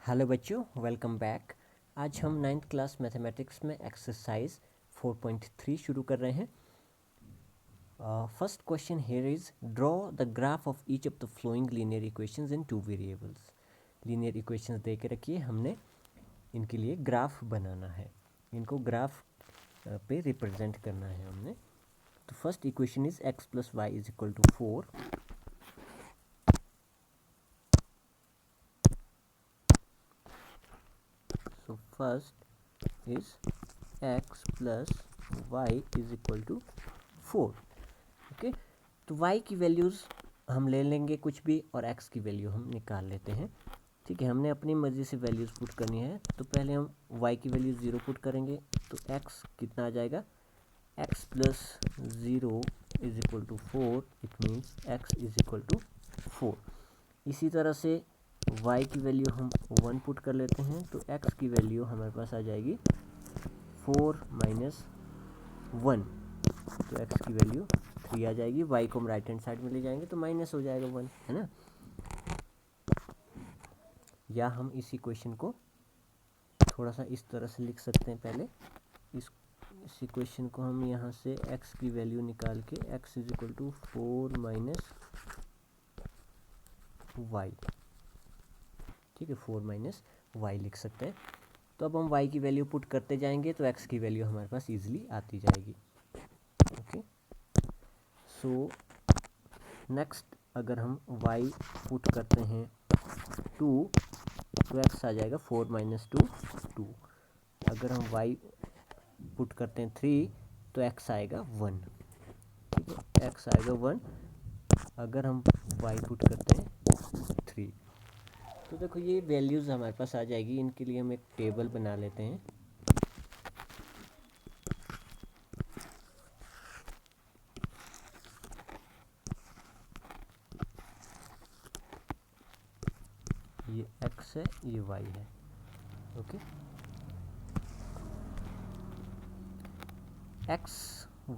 Hello बच्चों, welcome back. आज हम 9th क्लास मैथमेटिक्स में एक्सरसाइज 4.3 शुरू कर रहे हैं। First question here is draw the graph of each of the following linear equations in 2 variables. Linear equations दे के रखिए, हमने इनके लिए ग्राफ बनाना है, इनको ग्राफ पे रिप्रेजेंट करना है हमने। तो first equation is x plus y is equal to 4। So first is x plus y is equal to 4। Okay, तो y की वैल्यूज़ हम ले लेंगे कुछ भी और x की वैल्यू हम निकाल लेते हैं। ठीक है, हमने अपनी मर्ज़ी से वैल्यूज़ पुट करनी है। तो पहले हम y की वैल्यू 0 पुट करेंगे, तो x कितना आ जाएगा, x plus 0 is equal to 4। It means x is equal to 4। इसी तरह से y की वैल्यू हम 1 पुट कर लेते हैं, तो x की वैल्यू हमारे पास आ जाएगी 4 माइनस 1, तो x की वैल्यू 3 आ जाएगी। y को हम राइट हैंड साइड में ले जाएंगे तो माइनस हो जाएगा 1, है ना। या हम इस इक्वेशन को थोड़ा सा इस तरह से लिख सकते हैं। पहले इस इक्वेशन को हम यहाँ से x की वैल्यू निकाल के x is equal to 4 minus y, ठीक है, 4 माइनस वाई लिख सकते हैं। तो अब हम y की वैल्यू पुट करते जाएंगे तो x की वैल्यू हमारे पास इजीली आती जाएगी। ओके, सो नेक्स्ट अगर हम y पुट करते हैं 2 तो x आ जाएगा 4 माइनस 2 2। अगर हम y पुट करते हैं 3 तो x आएगा 1, ठीक है, x आएगा 1। अगर हम y पुट करते हैं 3 तो देखो ये वैल्यूज़ हमारे पास आ जाएगी। इनके लिए हम एक टेबल बना लेते हैं। ये x है, ये y है। ओके, x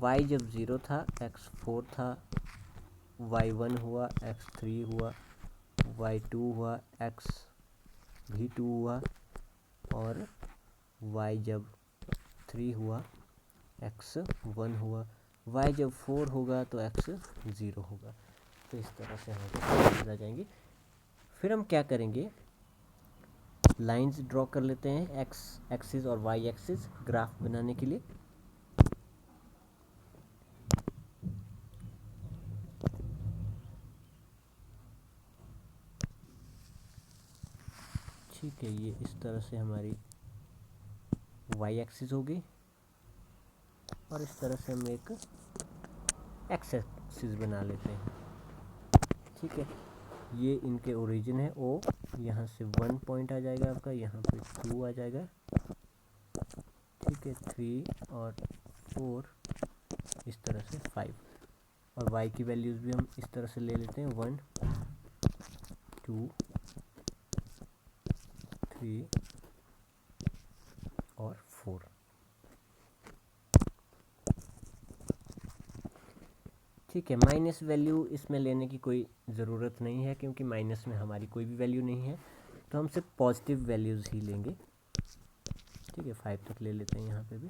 y जब 0 था x 4 था, y 1 हुआ, x 3 हुआ, y 2 हुआ, x भी 2 हुआ, और y जब 3 हुआ x 1 हुआ, y जब 4 होगा तो x 0 होगा। तो इस तरह से हमारे आ जाएंगे। फिर हम क्या करेंगे, लाइंस ड्रॉ कर लेते हैं x एक्सिस और y एक्सिस ग्राफ बनाने के लिए। ठीक है, ये इस तरह से हमारी y एक्सिस होगी और इस तरह से हम एक x एक्सिस बना लेते हैं। ठीक है, ये इनके ओरिजिन है o, यहाँ से 1 पॉइंट आ जाएगा आपका, यहाँ पे 2 आ जाएगा, ठीक है, 3 और 4, इस तरह से 5। और y की वैल्यूज़ भी हम इस तरह से ले लेते हैं, 1 2 3 और 4। ठीक है, माइनस वैल्यू इसमें लेने की कोई ज़रूरत नहीं है क्योंकि माइनस में हमारी कोई भी वैल्यू नहीं है, तो हम सिर्फ पॉजिटिव वैल्यूज़ ही लेंगे। ठीक है, 5 तक ले लेते हैं यहाँ पे भी।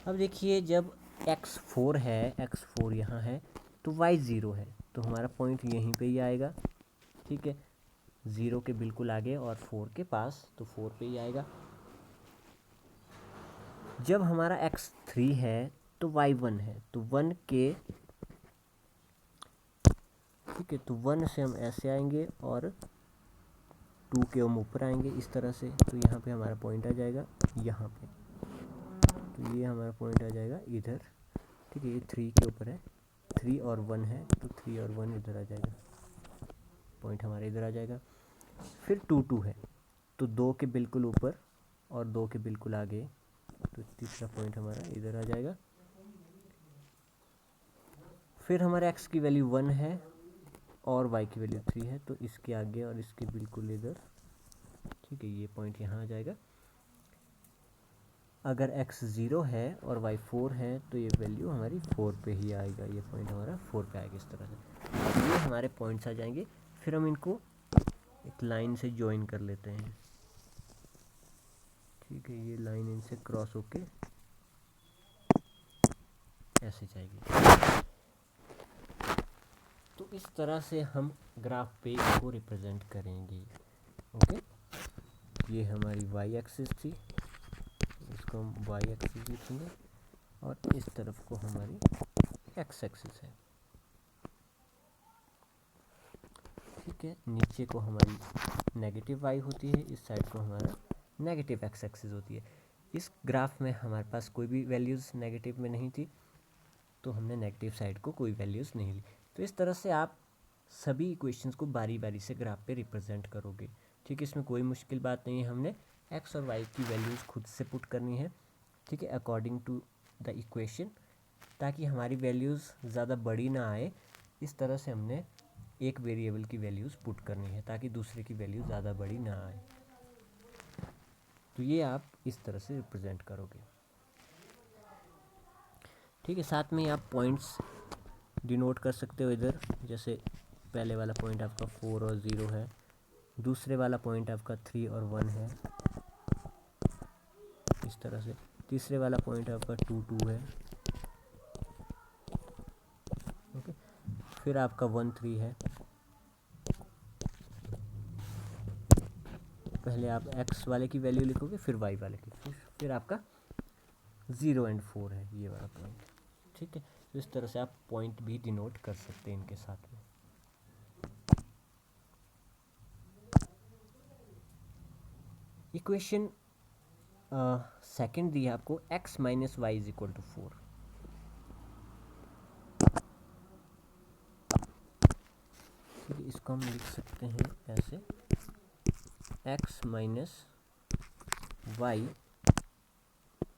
अब देखिए, जब x 4 है, x 4 यहाँ है, तो y 0 है, तो हमारा पॉइंट यहीं पे ही आएगा। ठीक है, 0 के बिल्कुल आगे और 4 के पास, तो 4 पे ही आएगा। जब हमारा x 3 है तो y 1 है, तो 1 के, ठीक है, तो 1 से हम ऐसे आएंगे और 2 के हम ऊपर आएंगे इस तरह से, तो यहाँ पे हमारा पॉइंट आ जाएगा यहाँ पे, तो ये हमारा पॉइंट आ जाएगा इधर। ठीक है, ये 3 के ऊपर है, 3 और 1 है, तो 3 और 1 इधर आ जाएगा, पॉइंट हमारा इधर आ जाएगा। फिर 2 2 है, तो 2 के बिल्कुल ऊपर और 2 के बिल्कुल आगे, तो तीसरा पॉइंट हमारा इधर आ जाएगा। फिर हमारे x की वैल्यू 1 है और y की वैल्यू 3 है, तो इसके आगे और इसके बिल्कुल इधर, ठीक है, ये पॉइंट यहाँ आ जाएगा। अगर x 0 है और y 4 है तो ये वैल्यू हमारी 4 पे ही आएगा, ये पॉइंट हमारा 4 पे आएगा इस तरह से। ये हमारे पॉइंट्स आ जाएंगे। फिर हम इनको एक लाइन से ज्वाइन कर लेते हैं। ठीक है, ये लाइन इनसे क्रॉस होके ऐसे जाएगी। तो इस तरह से हम ग्राफ पे इसको रिप्रेजेंट करेंगे। ओके, ये हमारी y एक्सिस थी, इसको हम y एक्सिस लिखेंगे और इस तरफ को हमारी x एक्सिस है। ठीक है, नीचे को हमारी नेगेटिव y होती है, इस साइड को हमारा नेगेटिव x एक्सिस होती है। इस ग्राफ में हमारे पास कोई भी वैल्यूज़ नेगेटिव में नहीं थी, तो हमने नेगेटिव साइड को कोई वैल्यूज़ नहीं ली। तो इस तरह से आप सभी इक्वेशंस को बारी बारी से ग्राफ पे रिप्रेजेंट करोगे। ठीक है, इसमें कोई मुश्किल बात नहीं है, हमने x और y की वैल्यूज़ खुद से पुट करनी है। ठीक है, अकॉर्डिंग टू द इक्वेशन, ताकि हमारी वैल्यूज़ ज़्यादा बड़ी ना आए। इस तरह से हमने एक वेरिएबल की वैल्यूज़ पुट करनी है ताकि दूसरे की वैल्यू ज़्यादा बड़ी ना आए। तो ये आप इस तरह से रिप्रेजेंट करोगे। ठीक है, साथ में आप पॉइंट्स डिनोट कर सकते हो इधर, जैसे पहले वाला पॉइंट आपका 4 और 0 है, दूसरे वाला पॉइंट आपका 3 और 1 है इस तरह से, तीसरे वाला पॉइंट आपका 2 2 है। ओके, फिर आपका 1 3 है। पहले आप x वाले की वैल्यू लिखोगे, फिर y वाले की, फिर आपका 0 एंड 4 है ये वाला पॉइंट। ठीक है, तो इस तरह से आप पॉइंट भी डिनोट कर सकते हैं इनके साथ में। इक्वेशन सेकंड दी है आपको, x minus y is equal to 4। ठीक है, इसको हम लिख सकते हैं ऐसे, x minus y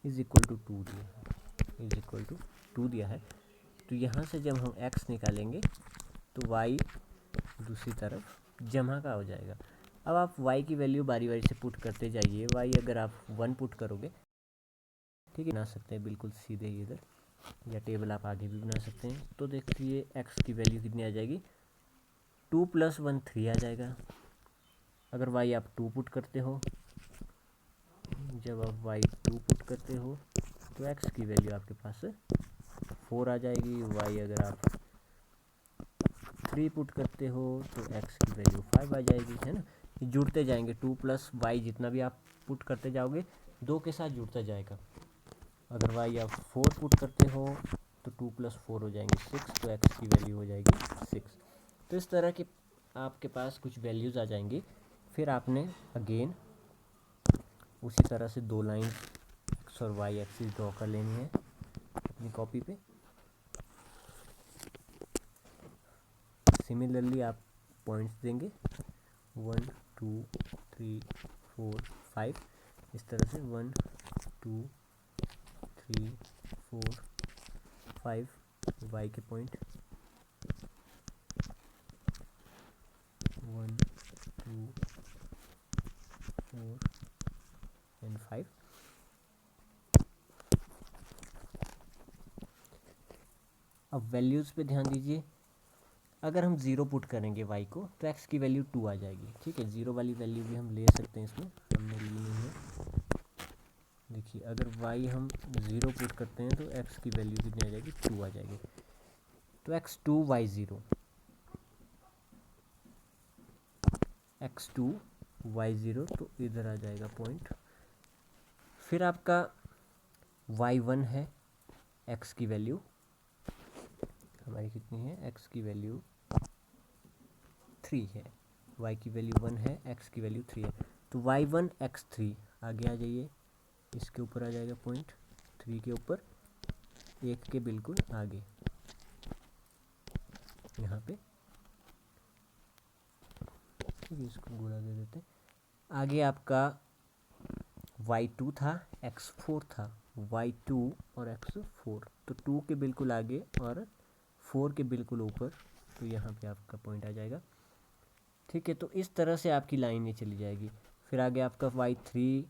is equal to 2 दिया है, इज इक्वल टू 2 दिया है। तो यहाँ से जब हम x निकालेंगे तो y दूसरी तरफ जमा का हो जाएगा। अब आप y की वैल्यू बारी बारी से पुट करते जाइए। y अगर आप 1 पुट करोगे, ठीक है, बना सकते हैं बिल्कुल सीधे ही इधर, या टेबल आप आगे भी बना सकते हैं। तो देखिए x की वैल्यू कितनी आ जाएगी, 2 + 1 3 आ जाएगा। अगर y आप 2 पुट करते हो, जब आप y 2 पुट करते हो तो x की वैल्यू आपके पास 4 आ जाएगी। y अगर आप 3 पुट करते हो तो x की वैल्यू 5 आ जाएगी, है ना। जुड़ते जाएंगे, 2 + y जितना भी आप पुट करते जाओगे 2 के साथ जुड़ता जाएगा। अगर y आप 4 पुट करते हो तो 2 + 4 हो जाएंगे 6, तो x की वैल्यू हो जाएगी 6। तो इस तरह के आपके पास कुछ वैल्यूज़ आ जाएंगी। फिर आपने अगेन उसी तरह से 2 लाइन x और y एक्सिस ड्रॉ कर लेनी है अपनी कॉपी पे। सिमिलरली आप पॉइंट्स देंगे 1 2 3 4 5, इस तरह से 1 2 3 4 5 y के पॉइंट 1 2 4 एंड 5। अब वैल्यूज़ पे ध्यान दीजिए। अगर हम 0 पुट करेंगे y को तो x की वैल्यू 2 आ जाएगी। ठीक है, 0 वाली वैल्यू भी हम ले सकते हैं, इसमें हमने ली नहीं है। देखिए, अगर y हम 0 पुट करते हैं तो x की वैल्यू कितनी आ जाएगी, 2 आ जाएगी। तो x2 y0, x2 y0, तो इधर आ जाएगा पॉइंट। फिर आपका y1 है, x की वैल्यू हमारी कितनी है, x की वैल्यू 3 है, y की वैल्यू 1 है, x की वैल्यू 3 है। तो y1 x3 आगे आ जाइए, इसके ऊपर आ जाएगा पॉइंट, 3 के ऊपर, 1 के बिल्कुल आगे यहाँ पे। ठीक है, इसको गोला दे देते हैं। आगे आपका y2 था, x4 था, y2 और x4, तो 2 के बिल्कुल आगे और 4 के बिल्कुल ऊपर, तो यहाँ पे आपका पॉइंट आ जाएगा। ठीक है, तो इस तरह से आपकी लाइनें चली जाएगी। फिर आगे आपका y3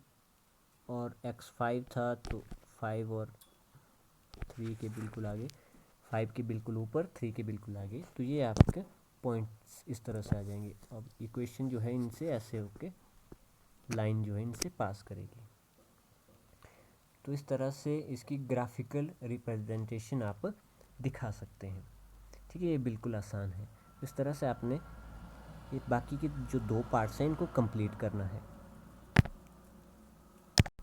और x5 था तो 5 और 3 के बिल्कुल आगे, 5 के बिल्कुल ऊपर, 3 के बिल्कुल आगे। तो ये आपके पॉइंट्स इस तरह से आ जाएंगे। अब इक्वेशन जो है इनसे ऐसे होके लाइन जो है इनसे पास करेगी। तो इस तरह से इसकी ग्राफिकल रिप्रेजेंटेशन आप दिखा सकते हैं। ठीक है, ये बिल्कुल आसान है। इस तरह से आपने ये बाकी के जो 2 पार्ट्स हैं इनको कंप्लीट करना है।